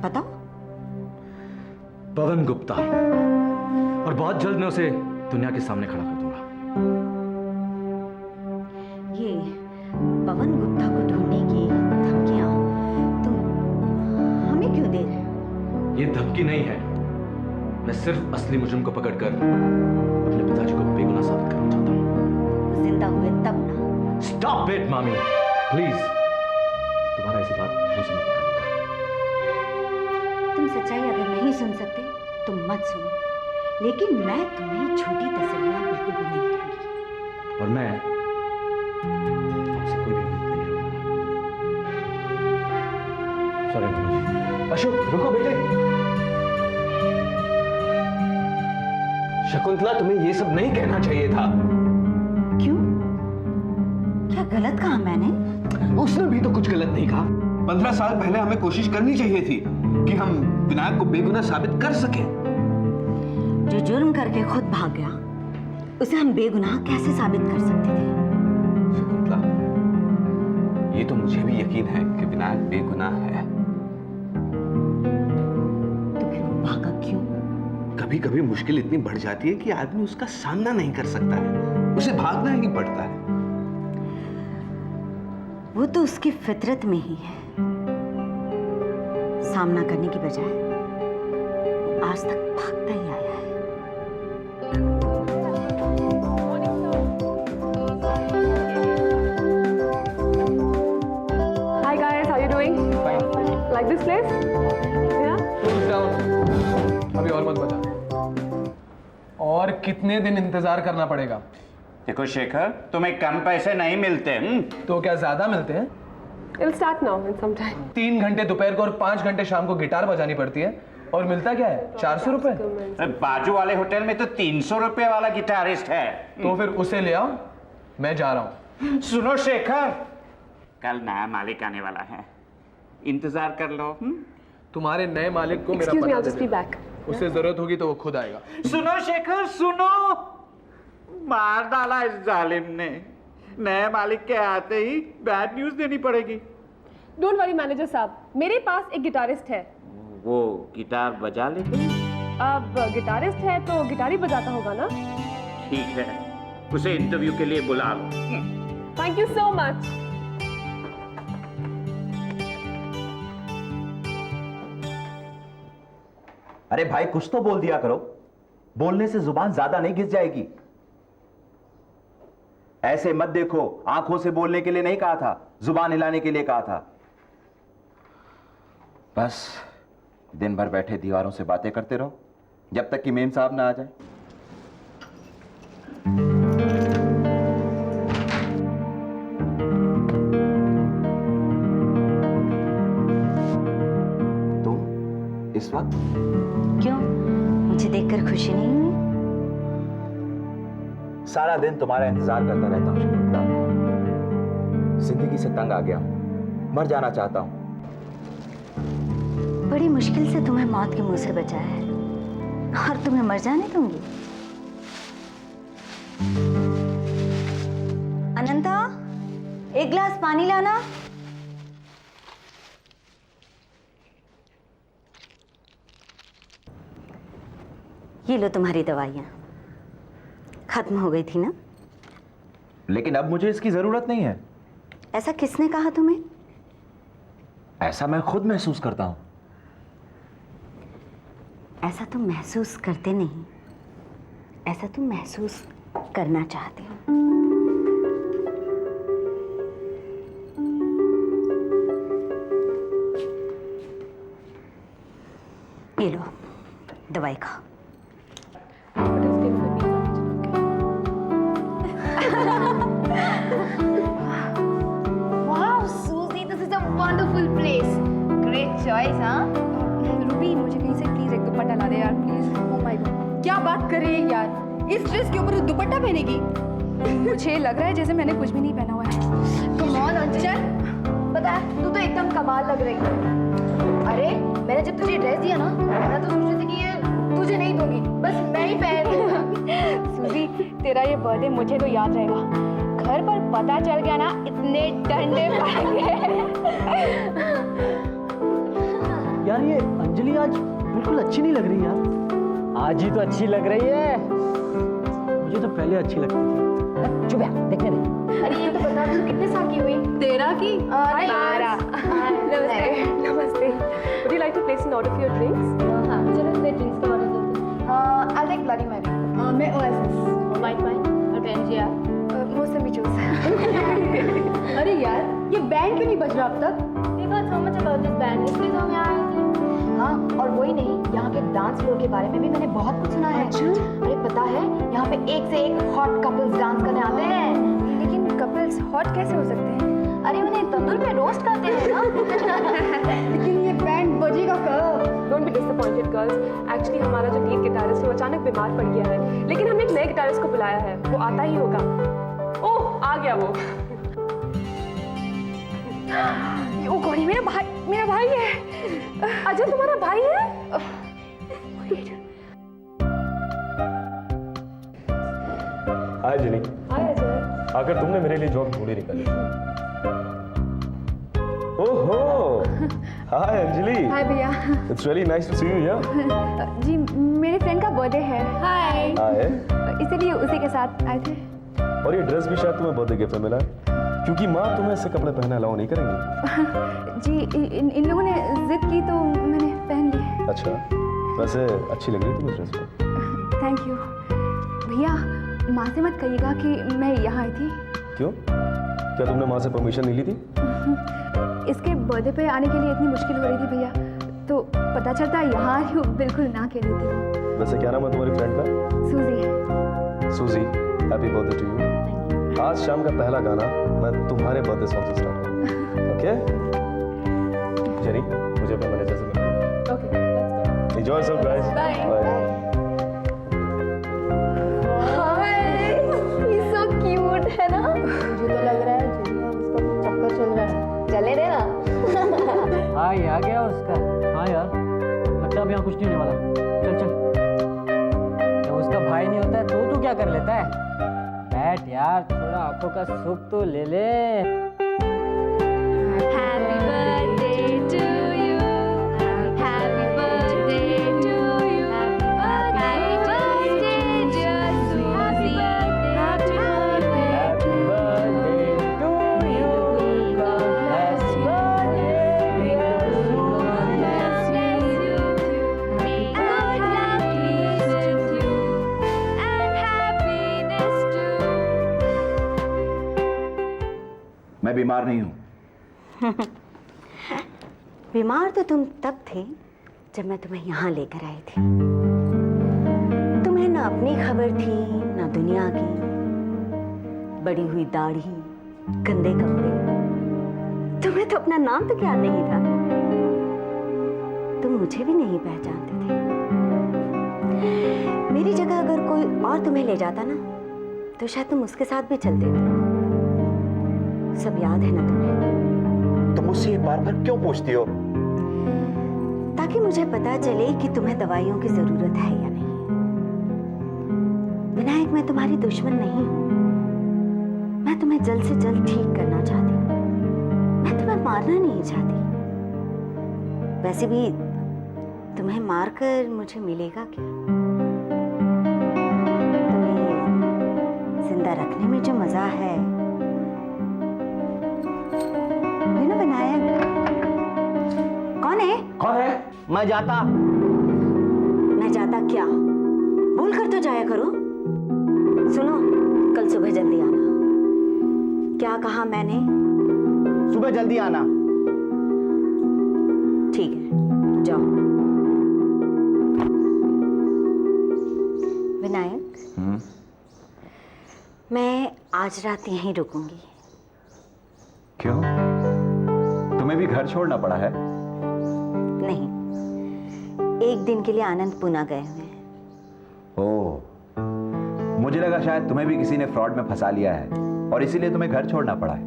बताओ। पवन गुप्ता, और बहुत जल्द मैं उसे दुनिया के सामने खड़ा कर दूंगा। ये पवन गुप्ता को ढूंढने की धमकियां तुम हमें क्यों दे रहे हो? ये धमकी नहीं है, मैं सिर्फ असली मुजरिम को पकड़कर अपने पिताजी को बेगुनाह साबित करना चाहता हूँ। वो जिंदा हुए तब ना। स्टॉप इट मामी, प्लीज। तुम्हारा ऐसी बात मुझसे मत करना। तुम सच्चाई अगर नहीं सुन सकते तो मत सुनो, लेकिन मैं तुम्हें झूठी तसल्लियां बिल्कुल भी नहीं दूंगी। और मैं आपसे कोई भी उम्मीद नहीं रखूंगा। Sorry mummy. अशोक रुको बेटे। शकुंतला, तुम्हें ये सब नहीं कहना चाहिए था। क्यों? क्या गलत कहा मैंने? उसने भी तो कुछ गलत नहीं कहा। 15 साल पहले हमें कोशिश करनी चाहिए थी कि हम विनायक को बेगुनाह साबित कर सके। जो जुर्म करके खुद भाग गया उसे हम बेगुनाह कैसे साबित कर सकते थे? शकुंतला, ये तो मुझे भी यकीन है कि विनायक बेगुनाह है। तो फिर वो भागा क्यों? कभी कभी मुश्किल इतनी बढ़ जाती है कि आदमी उसका सामना नहीं कर सकता है, उसे भागना ही पड़ता है। वो तो उसकी फितरत में ही है। सामना करने की बजाय आज तक भागता ही आया है। Hi guys, how you doing? Fine. Like this place? Yeah. Close down. अभी और मत बता। और कितने दिन इंतजार करना पड़ेगा? देखो शेखर, तुम्हें कम पैसे नहीं मिलते। तो क्या ज्यादा मिलते हैं? It'll start now in some time. 3 घंटे दोपहर को और 5 घंटे शाम को गिटार बजानी पड़ती है, और मिलता क्या है? 400 रुपए। बाजू वाले होटल में तो 300 रुपए वाला गिटारिस्ट है। तो फिर उसे ले आओ, मैं जा रहा हूँ। सुनो शेखर, कल नया मालिक आने वाला है, इंतजार कर लो। तुम्हारे नए मालिक को मेरा Excuse me, पता I'll दे just be देना। back. उसे जरूरत होगी तो वो खुद आएगा। सुनो शेखर, सुनो, मार डाला इस जालिम ने। नए मालिक के आते ही बैड न्यूज देनी पड़ेगी। Don't worry मैनेजर साहब, मेरे पास एक गिटारिस्ट है। वो गिटार बजा लेते? अब गिटारिस्ट है तो गिटार ही बजाता होगा ना? ठीक है, उसे इंटरव्यू के लिए बुला लो। Thank you so much. अरे भाई, कुछ तो बोल दिया करो। बोलने से जुबान ज्यादा नहीं घिस जाएगी। ऐसे मत देखो, आंखों से बोलने के लिए नहीं कहा था, जुबान हिलाने के लिए कहा था। बस दिन भर बैठे दीवारों से बातें करते रहो जब तक कि मेम साहब ना आ जाए। तुम इस वक्त? क्यों? मुझे देखकर खुशी नहीं हुई? सारा दिन तुम्हारा इंतजार करता रहता हूं शकुंतला। जिंदगी से तंग आ गया हूं, मर जाना चाहता हूं। बड़ी मुश्किल से तुम्हें मौत के मुंह से बचाया है, और तुम्हें मर जाने दूंगी? अनंता, एक गिलास पानी लाना। ये लो तुम्हारी दवाइयां। खत्म हो गई थी ना? लेकिन अब मुझे इसकी जरूरत नहीं है। ऐसा किसने कहा तुम्हें? ऐसा मैं खुद महसूस करता हूं। ऐसा तुम महसूस करते नहीं, ऐसा तुम महसूस करना चाहते हो। ये लो, दवाई खाओ। Wow, Susie, this is a wonderful place. Great choice, हाँ? रूबी, मुझे कहीं से प्लीज एक दुपट्टा ला दे यार, प्लीज। ओह माय गॉड, क्या बात कर रही है यार? इस ड्रेस के ऊपर दुपट्टा पहनेगी? मुझे लग रहा है जैसे मैंने कुछ भी नहीं पहना हुआ है। Come on, अंजल। पता है, तू तो एकदम कमाल लग रही है। अरे, मैंने जब तुझे ड्रेस दिया ना, मैं तो सोच रही थी कि ये तुझे नहीं दूंगी, बस मैं ही पहन लूंगा। सूजी, तेरा ये बर्थडे मुझे तो याद रहेगा। घर पर पता चल गया ना, इतने डंडे पड़ेंगे। यार ये अंजलि आज बिल्कुल अच्छी नहीं लग रही यार। आज ही तो अच्छी लग रही है। मुझे तो पहले अच्छी लगती थी। चुप यार, देखने दे। अरे ये तो बता तू कितने साल की हुई? 13 की। 12। नमस्ते। नमस्ते। Would you like to place an order for your drinks? हाँ, चलो मैं ड्रिंक्स का ऑर्डर देती हूँ। I'll take Bloody Mary। मैं Oasis। White wine और PNGR। मौसमी जूस। अरे यार, ये बैंड क्यों नहीं बज रहा अब तक? We heard so much about this band, इसलिए तो हम यहाँ आए थे। हाँ, और वही नहीं, यहाँ के डांस फ्लोर के बारे में भी मैंने बहुत कुछ सुना है। अरे पता है, यहाँ पे एक से एक हॉट कपल्स डांस करने आते हैं। लेकिन कपल्स हॉट कैसे हो सकते हैं? अरे उन्हें तंदूर में रोस्ट करते हैं ना। लेकिन ये बैंड बजेगा कब? Don't be disappointed, girls. Actually, हमारा जो लीड गिटारिस्ट है वो अचानक बीमार पड़ गया है, लेकिन हमने एक नए गिटारिस्ट को बुलाया है, वो आता ही होगा। ओह, आ गया वो। ओ गॉडी, मेरा भाई है। अजय तुम्हारा भाई है? हाय जिनी, हाय अजय। आकर तुमने मेरे लिए जॉब ढूंढी निकाली। ओहो, हाय अंजलि। हाय भैया। It's really nice to see you here. जी, मेरे फ्रेंड का बर्थडे है। हाय। हाय। इसीलिए उसी के साथ आए थे। और ये ड्रेस भी शायद तुम्हें बर्थडे गिफ्ट में मिला है, क्योंकि माँ तुम्हें ऐसे कपड़े पहनना अलाउ नहीं करेंगी। जी, इन लोगों ने जिद की तो मैंने पहन ली। अच्छा, वैसे अच्छी लग रही थी ड्रेस पर। थैंक यू भैया। माँ से मत कहिएगा कि मैं यहाँ आई थी। क्यों? क्या तुमने माँ से परमिशन नहीं ली थी? इसके बर्थडे पे आने के लिए इतनी मुश्किल हो रही थी भैया, तो पता चलता यहाँ आ रही हूँ, बिल्कुल ना कह रही थी। वैसे क्या नाम है तुम्हारी फ्रेंड का? सूजी। सूजी, हैप्पी बर्थडे टू यू। आज शाम का पहला गाना मैं तुम्हारे बर्थडे सॉन्ग से स्टार्ट करूँगा। ओके? जेनी, मुझे अपने मैनेजर से मिलना। Okay, let's go. Enjoy yourself guys. Bye. He's so cute है ना? मुझे तो लग रहा है जिनी और उसका कुछ चक्कर चल रहा है। चले रे ना। हाँ, ये आ गया उसका। हाँ यार, लगता है अब यहाँ कुछ नहीं होने वाला। चल चल। जब उसका भाई नहीं होता है तो तू क्या कर लेता है? बैठ यार, थोड़ा आंखों का सुख तो ले ले। Happy birthday to you. Happy birthday to you. Happy birthday dear Susie. Happy birthday. Happy birthday to you. God bless you. God bless you. And happiness to you. And happiness to you. मैं बीमार नहीं हूँ। बीमार तो तुम तब थे जब मैं तुम्हें यहाँ लेकर आई थी। तुम्हें ना अपनी खबर थी ना दुनिया की। बड़ी हुई दाढ़ी, गंदे कपड़े, तुम्हें तो अपना नाम तक याद नहीं था। तुम मुझे भी नहीं पहचानते थे। मेरी जगह अगर कोई और तुम्हें ले जाता ना, तो शायद तुम उसके साथ भी चलते थे। सब याद है ना तुम्हें? तुम मुझसे ये बार-बार क्यों पूछती हो? ताकि मुझे पता चले कि तुम्हें दवाइयों की जरूरत है या नहीं। विनायक, मैं तुम्हारी दुश्मन नहीं हूं। मैं तुम्हें जल्द से जल्द ठीक करना चाहती हूँ। मैं तुम्हें मारना नहीं चाहती। वैसे भी तुम्हें मारकर मुझे मिलेगा क्या? तुम्हें जिंदा रखने में जो मजा है, यू नो विनायक। कौन है? कौन है? मैं जाता। मैं जाता क्या? भूल कर तो जाया करो। सुनो, कल सुबह जल्दी आना। क्या कहा मैंने? सुबह जल्दी आना। ठीक है, जाओ। विनायक, मैं आज रात यहीं रुकूंगी। क्यों? तुम्हें भी घर छोड़ना पड़ा है? नहीं, एक दिन के लिए आनंद पुना गए हुए हैं। ओह, मुझे लगा शायद तुम्हें भी किसी ने फ्रॉड में फंसा लिया है और इसीलिए तुम्हें घर छोड़ना पड़ा है।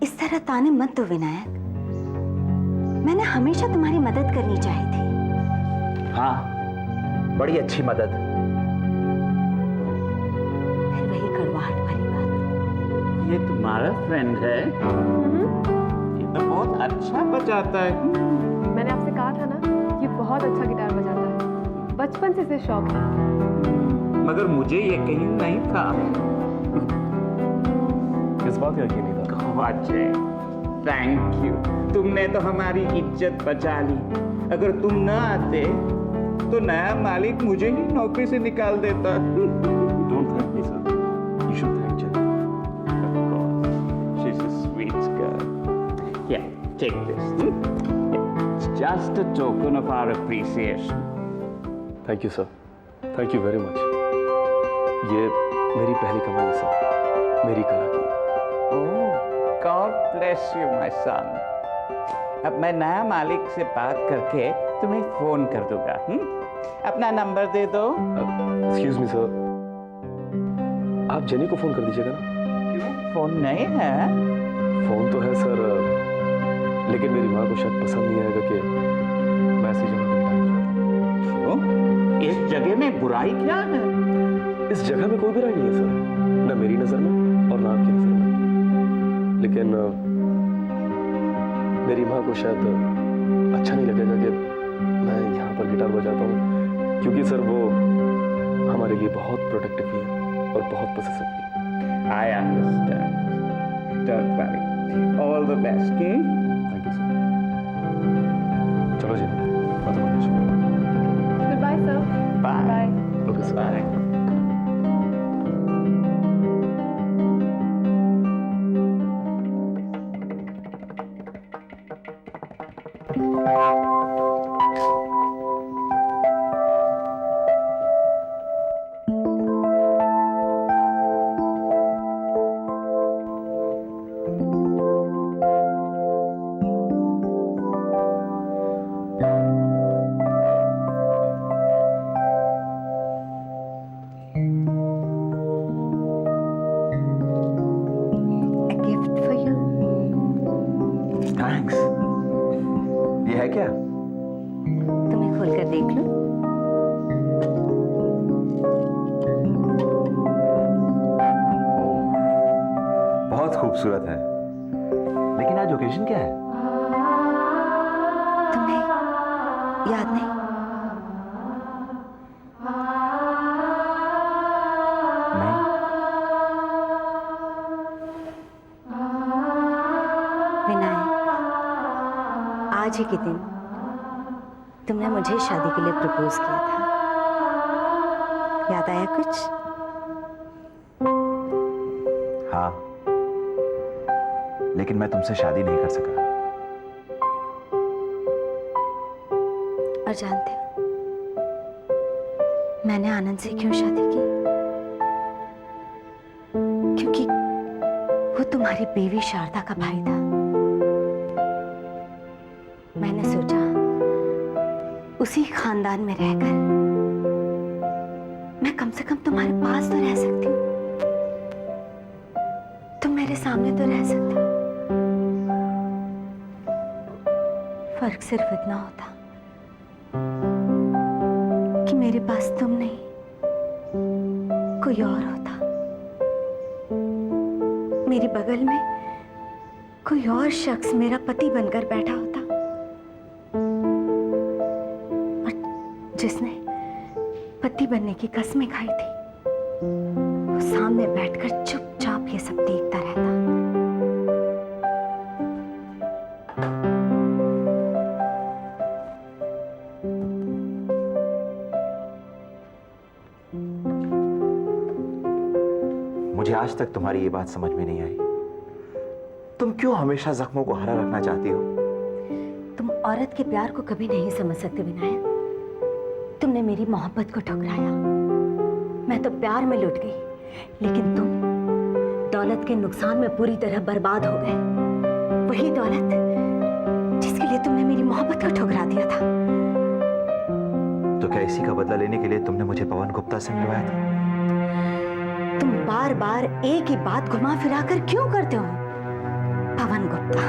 इस तरह ताने मत दो विनायक। मैंने हमेशा तुम्हारी मदद करनी चाही थी। हाँ, बड़ी अच्छी मदद। फिर वही कड़वाहट भरी बात। ये तुम्हारा फ्रेंड है? बहुत अच्छा बजाता है। मैंने आपसे कहा था ना, ये बहुत अच्छा गिटार बजाता है, बचपन से इसे शौक है। मगर मुझे यकीन नहीं था। किस बात का यकीन नहीं था? अजय, थैंक यू, तुमने तो हमारी इज्जत बचा ली। अगर तुम न आते तो नया मालिक मुझे ही नौकरी से निकाल देता। Don't thank me, sir. You should thank Jenny. Of course, she's a sweet girl. Yeah, take this. Yeah, it's just a token of our appreciation. Thank you, sir. Thank you very much. ये मेरी पहली कमाई है, sir, मेरी कला की। Oh, God bless you, my son. अब मैं नया मालिक से बात करके तुम्हें फोन कर दूंगा। अपना नंबर दे दो। Excuse me, sir. आप जेनी को फोन कर दीजिएगा ना। क्यों? फोन नहीं है? फोन तो है सर, लेकिन मेरी माँ को शायद पसंद नहीं आएगा कि मैं ऐसी जगह पर गिटार बजाता हूँ। क्यों? इस जगह में बुराई क्या है? इस जगह में कोई बुराई नहीं है सर, न मेरी नजर में और न आपकी नजर में। लेकिन मेरी माँ को शायद अच्छा नहीं लगेगा कि मैं यहाँ पर गिटार बजाता हूँ, क्योंकि सर वो हमारे लिए बहुत प्रोटेक्टिव भी है और बहुत पॉसेसिव भी। I understand. Don't worry. All the best, King. Thank you sir. चलो जी, मैं तो बंद करूँ। Goodbye, sir. Bye. Bye. Okay sir. Bye. A gift for you. Thanks. ये है क्या? तुम्हें खोल कर देख लो। बहुत खूबसूरत है, लेकिन आज ओकेजन क्या है? तुम्हें याद नहीं? नहीं। विनायक, आज ही के दिन तुमने मुझे शादी के लिए प्रपोज किया था। याद आया कुछ? हाँ, लेकिन मैं तुमसे शादी नहीं कर सका। और जानते हो मैंने आनंद से क्यों शादी की? क्योंकि वो तुम्हारी बीवी शारदा का भाई था। मैंने सोचा उसी खानदान में रहकर मैं कम से कम तुम्हारे पास तो रह सकती हूँ, तुम मेरे सामने तो रह सकते हो। फर्क सिर्फ इतना होता कि मेरे पास तुम नहीं कोई और होता, मेरी बगल में कोई और शख्स मेरा पति बनकर बैठा होता, और जिसने पति बनने की कस्में खाई थी वो सामने बैठकर चुपचाप ये सब देखता रहता। मुझे आज तक तुम्हारी ये बात समझ में नहीं आई। तुम क्यों हमेशा जख्मों को हरा रखना चाहती हो? तुम औरत के प्यार को कभी नहीं समझ सकते विनायक। तुमने मेरी मोहब्बत को ठुकराया, मैं तो प्यार में लुट गई, लेकिन तुम दौलत के नुकसान में पूरी तरह बर्बाद हो गए। वही दौलत जिसके लिए तुमने मेरी मोहब्बत को ठुकरा दिया था। तो क्या इसी का बदला लेने के लिए तुमने मुझे पवन गुप्ता से मिलवाया था? तुम बार बार एक ही बात घुमा फिरा कर क्यों करते हो? पवन गुप्ता,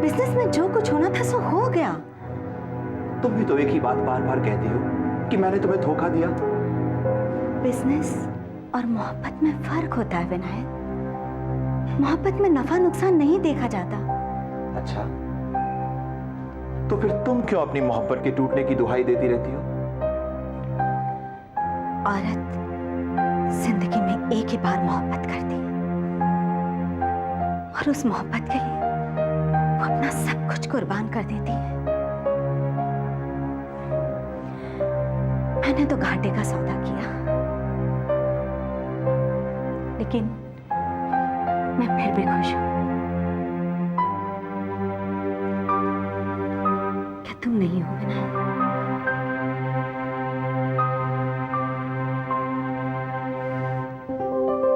बिजनेस में जो कुछ होना था सो हो गया। तुम भी तो एक ही बात बार बार कहती हो कि मैंने तुम्हें धोखा दिया। बिजनेस और मोहब्बत में फर्क होता है विनायक। मोहब्बत में नफा नुकसान नहीं देखा जाता, अच्छा, तो फिर तुम क्यों अपनी मोहब्बत के टूटने की दुहाई देती रहती हो? औरत जिंदगी में एक ही बार मोहब्बत करती है और उस मोहब्बत के लिए वो अपना सब कुछ कुर्बान कर देती है। मैंने तो घाटे का सौदा किया, लेकिन मैं फिर भी खुश हूं। क्या तुम नहीं हो विनायक?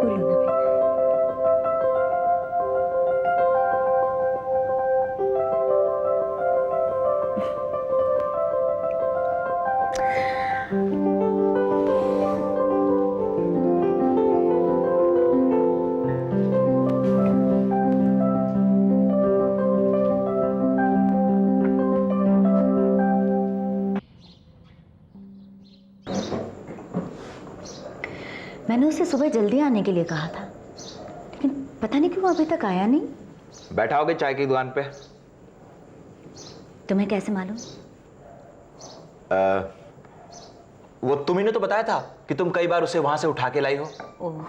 बोलो ना विनायक। मैंने उसे सुबह जल्दी आने के लिए कहा था, लेकिन पता नहीं क्यों अभी तक आया नहीं। बैठा होगे चाय की दुकान पे? तुम्हें कैसे मालूम? वो तुम्ही ने तो बताया था कि तुम कई बार उसे वहां से उठा के लाई हो। ओह,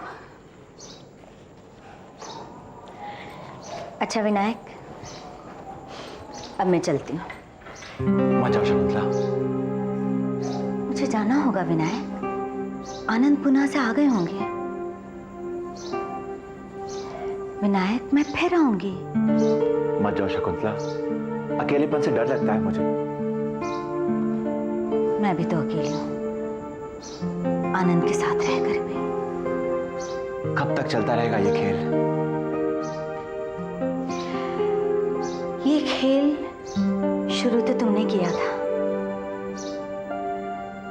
अच्छा विनायक, अब मैं चलती हूँ। मत जाओ शकुंतला। मुझे जाना होगा विनायक, आनंद पुना से आ गए होंगे। विनायक, मैं फिर आऊंगी। मत जाओ शकुंतला, अकेलेपन से डर लगता है मुझे। मैं भी तो अकेली हूँ, आनंद के साथ रहकर भी। कब तक चलता रहेगा ये खेल? ये खेल शुरू तो तुमने किया था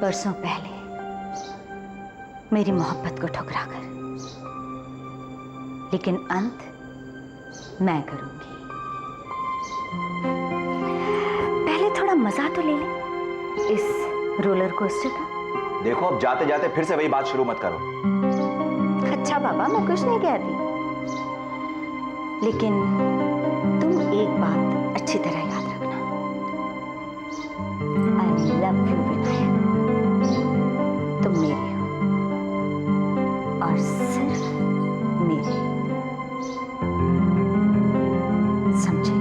परसों पहले, मेरी मोहब्बत को ठुकराकर, लेकिन अंत मैं करूंगी। पहले थोड़ा मजा तो ले ले इस रोलर कोस्टर का। देखो, अब जाते जाते फिर से वही बात शुरू मत करो। अच्छा बाबा, मैं कुछ नहीं कहती, लेकिन तुम एक बात अच्छी तरह याद रखना। आई लव यू विनायक, तुम मेरे हो और सिर्फ मेरे, समझे?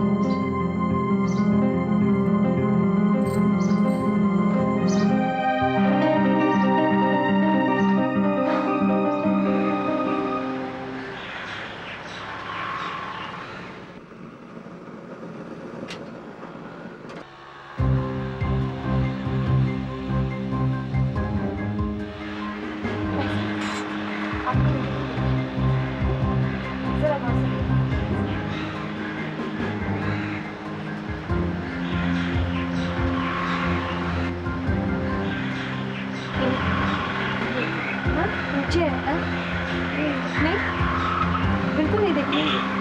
नीचे है? नहीं, बिल्कुल नहीं देखूंगी।